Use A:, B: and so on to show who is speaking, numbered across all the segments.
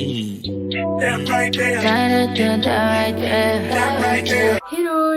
A: Hello,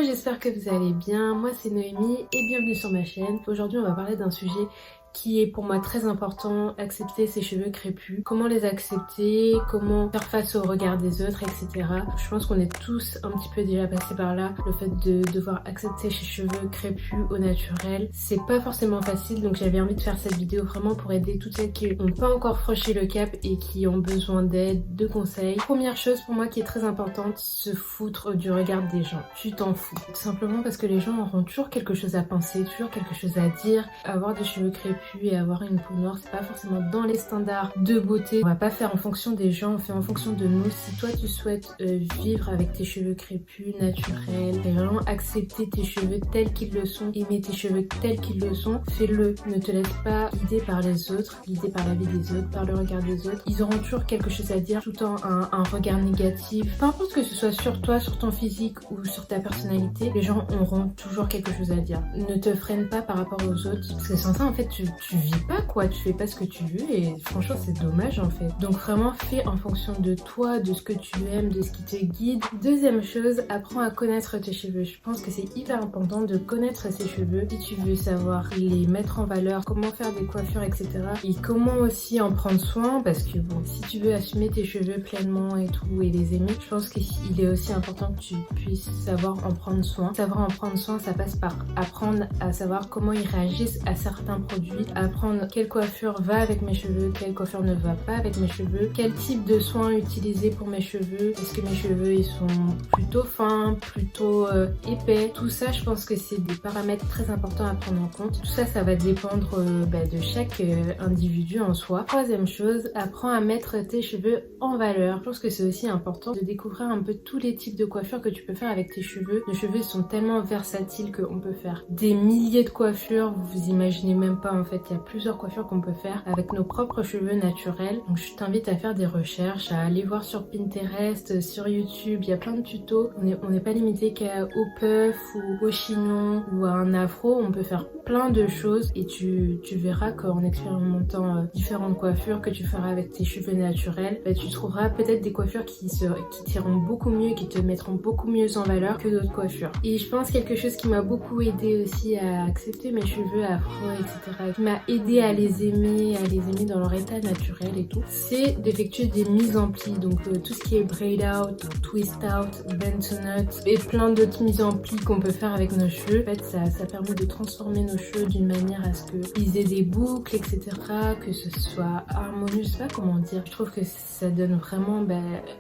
A: j'espère que vous allez bien. Moi c'est Noémie et bienvenue sur ma chaîne. Aujourd'hui on va parler d'un sujet qui est pour moi très important, accepter ses cheveux crépus, comment les accepter, comment faire face au regard des autres, etc. Je pense qu'on est tous un petit peu déjà passés par là, le fait de devoir accepter ses cheveux crépus au naturel. C'est pas forcément facile, donc j'avais envie de faire cette vidéo vraiment pour aider toutes celles qui n'ont pas encore franchi le cap et qui ont besoin d'aide, de conseils. Première chose pour moi qui est très importante, se foutre du regard des gens. Tu t'en fous. Tout simplement parce que les gens auront toujours quelque chose à penser, toujours quelque chose à dire. Avoir des cheveux crépus et avoir une peau noire, c'est pas forcément dans les standards de beauté. On va pas faire en fonction des gens, on fait en fonction de nous. Si toi tu souhaites vivre avec tes cheveux crépus, naturels, et vraiment accepter tes cheveux tels qu'ils le sont, aimer tes cheveux tels qu'ils le sont, fais-le. Ne te laisse pas guider par les autres, guider par la vie des autres, par le regard des autres. Ils auront toujours quelque chose à dire, tout le temps un regard négatif. Peu importe que ce soit sur toi, sur ton physique ou sur ta personnalité, les gens auront toujours quelque chose à dire. Ne te freine pas par rapport aux autres, parce que sans ça en fait tu vis pas quoi, tu fais pas ce que tu veux et franchement c'est dommage en fait. Donc vraiment fais en fonction de toi, de ce que tu aimes, de ce qui te guide. Deuxième chose, apprends à connaître tes cheveux. Je pense que c'est hyper important de connaître ses cheveux si tu veux savoir les mettre en valeur, comment faire des coiffures, etc. Et comment aussi en prendre soin, parce que bon, si tu veux assumer tes cheveux pleinement et tout et les aimer, je pense qu'il est aussi important que tu puisses savoir en prendre soin. Savoir en prendre soin, ça passe par apprendre à savoir comment ils réagissent à certains produits, apprendre quelle coiffure va avec mes cheveux, quelle coiffure ne va pas avec mes cheveux, quel type de soins utiliser pour mes cheveux, est-ce que mes cheveux ils sont plutôt fins, plutôt épais. Tout ça je pense que c'est des paramètres très importants à prendre en compte. Tout ça, ça va dépendre de chaque individu en soi. Troisième chose, apprends à mettre tes cheveux en valeur. Je pense que c'est aussi important de découvrir un peu tous les types de coiffures que tu peux faire avec tes cheveux. Nos cheveux sont tellement versatiles qu'on peut faire des milliers de coiffures, vous imaginez même pas en fait. Il y a plusieurs coiffures qu'on peut faire avec nos propres cheveux naturels. Donc je t'invite à faire des recherches, à aller voir sur Pinterest, sur YouTube, il y a plein de tutos. On n'est pas limité qu'au puff ou au chignon ou à un afro, on peut faire plein de choses et tu verras qu'en expérimentant différentes coiffures que tu feras avec tes cheveux naturels, tu trouveras peut-être des coiffures qui t'iront beaucoup mieux, qui te mettront beaucoup mieux en valeur que d'autres coiffures. Et je pense quelque chose qui m'a beaucoup aidé aussi à accepter mes cheveux afro, etc., qui m'a aidé à les aimer dans leur état naturel et tout, c'est d'effectuer des mises en plis. Donc tout ce qui est braid out, twist out, bend to knot et plein d'autres mises en plis qu'on peut faire avec nos cheveux. En fait ça permet de transformer nos cheveux d'une manière à ce qu'ils aient des boucles, etc., que ce soit harmonieux, je sais pas comment dire. Je trouve que ça donne vraiment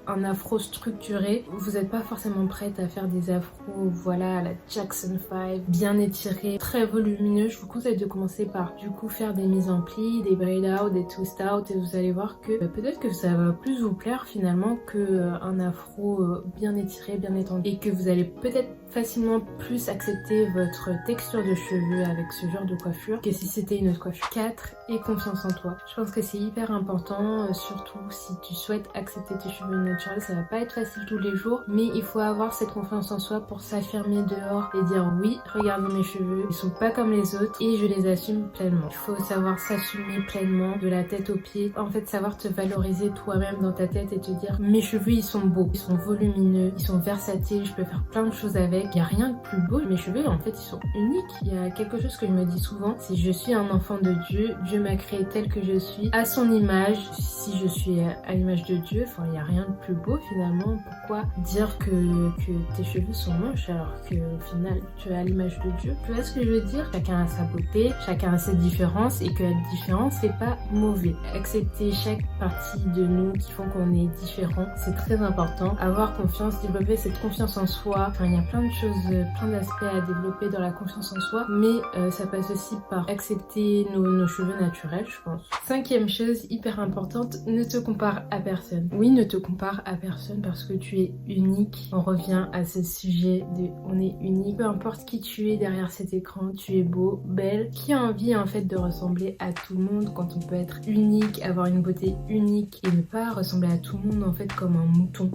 A: un afro structuré. Vous n'êtes pas forcément prête à faire des afros, voilà, à la Jackson 5, bien étirés, très volumineux. Je vous conseille de commencer par du coup faire des mises en plis, des braid out, des twist out, et vous allez voir que peut-être que ça va plus vous plaire finalement qu'un afro bien étiré, bien étendu, et que vous allez peut-être facilement plus accepter votre texture de cheveux avec ce genre de coiffure que si c'était une autre coiffure. 4. Et confiance en toi. Je pense que c'est hyper important, surtout si tu souhaites accepter tes cheveux naturels. Ça va pas être facile tous les jours, mais il faut avoir cette confiance en soi pour s'affirmer dehors et dire oui, regardez mes cheveux, ils sont pas comme les autres et je les assume pleinement. Il faut savoir s'assumer pleinement de la tête aux pieds. En fait, savoir te valoriser toi-même dans ta tête et te dire mes cheveux ils sont beaux, ils sont volumineux, ils sont versatiles, je peux faire plein de choses avec. Il y a rien de plus beau. Mes cheveux en fait ils sont uniques. Il y a quelque chose que je me dis souvent, c'est je suis un enfant de Dieu, Dieu m'a créé tel que je suis, à son image. Si je suis à l'image de Dieu, enfin il n'y a rien de plus beau finalement. Pourquoi dire que tes cheveux sont moches alors qu'au final tu es à l'image de Dieu? Tu vois ce que je veux dire? Chacun a sa beauté, chacun a ses différences et que être différent c'est pas mauvais. Accepter chaque partie de nous qui font qu'on est différent, c'est très important. Avoir confiance, développer cette confiance en soi. Enfin il y a plein de choses, plein d'aspects à développer dans la confiance en soi, mais ça passe aussi par accepter nos cheveux naturels, je pense. Cinquième chose hyper importante, ne te compare à personne. Oui, ne te compare à personne parce que tu es unique. On revient à ce sujet de on est unique. Peu importe qui tu es derrière cet écran, tu es beau, belle. Qui a envie en fait de ressembler à tout le monde quand on peut être unique, avoir une beauté unique et ne pas ressembler à tout le monde en fait comme un mouton?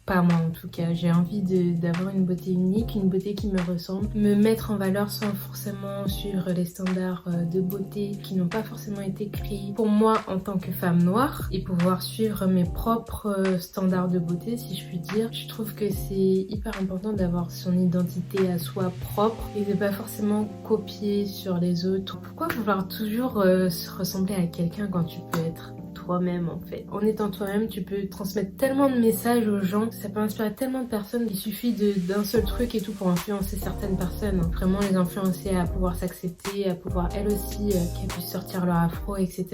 A: Pas moi en tout cas, j'ai envie d'avoir une beauté unique, une beauté qui me ressemble, me mettre en valeur sans forcément suivre les standards de beauté qui n'ont pas forcément été créés pour moi en tant que femme noire et pouvoir suivre mes propres standards de beauté si je puis dire. Je trouve que c'est hyper important d'avoir son identité à soi propre et de pas forcément copier sur les autres. Pourquoi vouloir toujours se ressembler à quelqu'un quand tu peux être toi-même en fait. En étant toi-même, tu peux transmettre tellement de messages aux gens, ça peut inspirer tellement de personnes. Il suffit d'un seul truc et tout pour influencer certaines personnes. Vraiment les influencer à pouvoir s'accepter, à pouvoir elles aussi qu'elles puissent sortir leur afro, etc.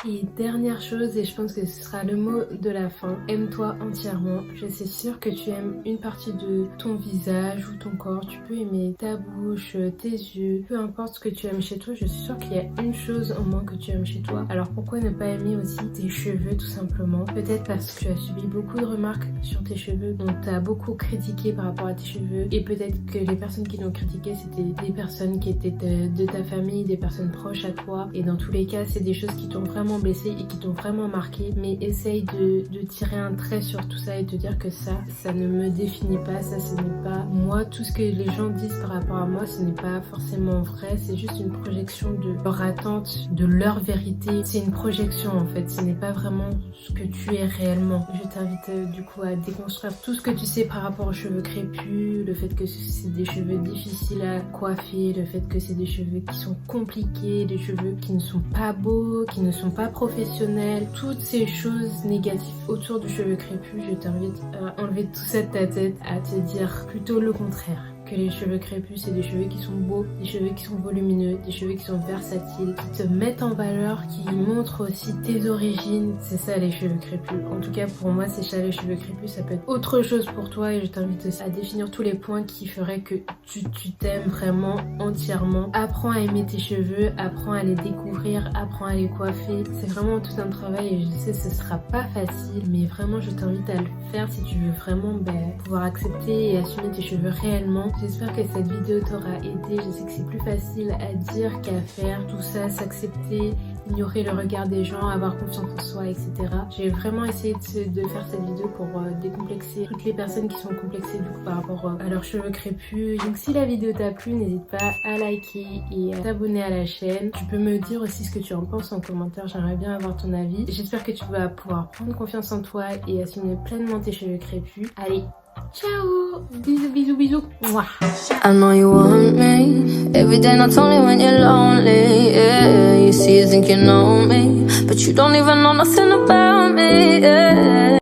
A: Et dernière chose, et je pense que ce sera le mot de la fin, aime-toi entièrement. Je suis sûre que tu aimes une partie de ton visage ou ton corps. Tu peux aimer ta bouche, tes yeux, peu importe ce que tu aimes chez toi. Je suis sûre qu'il y a une chose en moins que tu aimes chez toi. Alors pourquoi ne pas aimer aussi tes cheveux tout simplement? Peut-être parce que tu as subi beaucoup de remarques sur tes cheveux, on t'a beaucoup critiqué par rapport à tes cheveux et peut-être que les personnes qui l'ont critiqué c'était des personnes qui étaient de ta famille, des personnes proches à toi et dans tous les cas c'est des choses qui t'ont vraiment blessé et qui t'ont vraiment marqué, mais essaye de tirer un trait sur tout ça et te dire que ça ne me définit pas, ça ce n'est pas moi, tout ce que les gens disent par rapport à moi ce n'est pas forcément vrai, c'est juste une projection de leur attente, de leur vérité, c'est une projection en fait, ce n'est pas vraiment ce que tu es réellement. Je t'invite du coup à déconstruire tout ce que tu sais par rapport aux cheveux crépus, le fait que c'est des cheveux difficiles à coiffer, le fait que c'est des cheveux qui sont compliqués, des cheveux qui ne sont pas beaux, qui ne sont pas professionnels, toutes ces choses négatives autour du cheveu crépus. Je t'invite à enlever tout ça de ta tête, à te dire plutôt le contraire. Que les cheveux crépus c'est des cheveux qui sont beaux, des cheveux qui sont volumineux, des cheveux qui sont versatiles, qui te mettent en valeur, qui montrent aussi tes origines. C'est ça les cheveux crépus. En tout cas pour moi c'est ça les cheveux crépus, ça peut être autre chose pour toi et je t'invite aussi à définir tous les points qui feraient que tu t'aimes vraiment entièrement. Apprends à aimer tes cheveux, apprends à les découvrir, apprends à les coiffer. C'est vraiment tout un travail et je sais ce sera pas facile mais vraiment je t'invite à le faire si tu veux vraiment pouvoir accepter et assumer tes cheveux réellement. J'espère que cette vidéo t'aura aidé, je sais que c'est plus facile à dire qu'à faire, tout ça, s'accepter, ignorer le regard des gens, avoir confiance en soi, etc. J'ai vraiment essayé de faire cette vidéo pour décomplexer toutes les personnes qui sont complexées du coup par rapport à leurs cheveux crépus. Donc si la vidéo t'a plu, n'hésite pas à liker et à t'abonner à la chaîne. Tu peux me dire aussi ce que tu en penses en commentaire, j'aimerais bien avoir ton avis. J'espère que tu vas pouvoir prendre confiance en toi et assumer pleinement tes cheveux crépus. Allez, ciao! Bisous, bisous, bisous! Mouah.
B: I know you want me every day, not only when you're lonely. Yeah, you see, you think you know me, but you don't even know nothing about me. Yeah.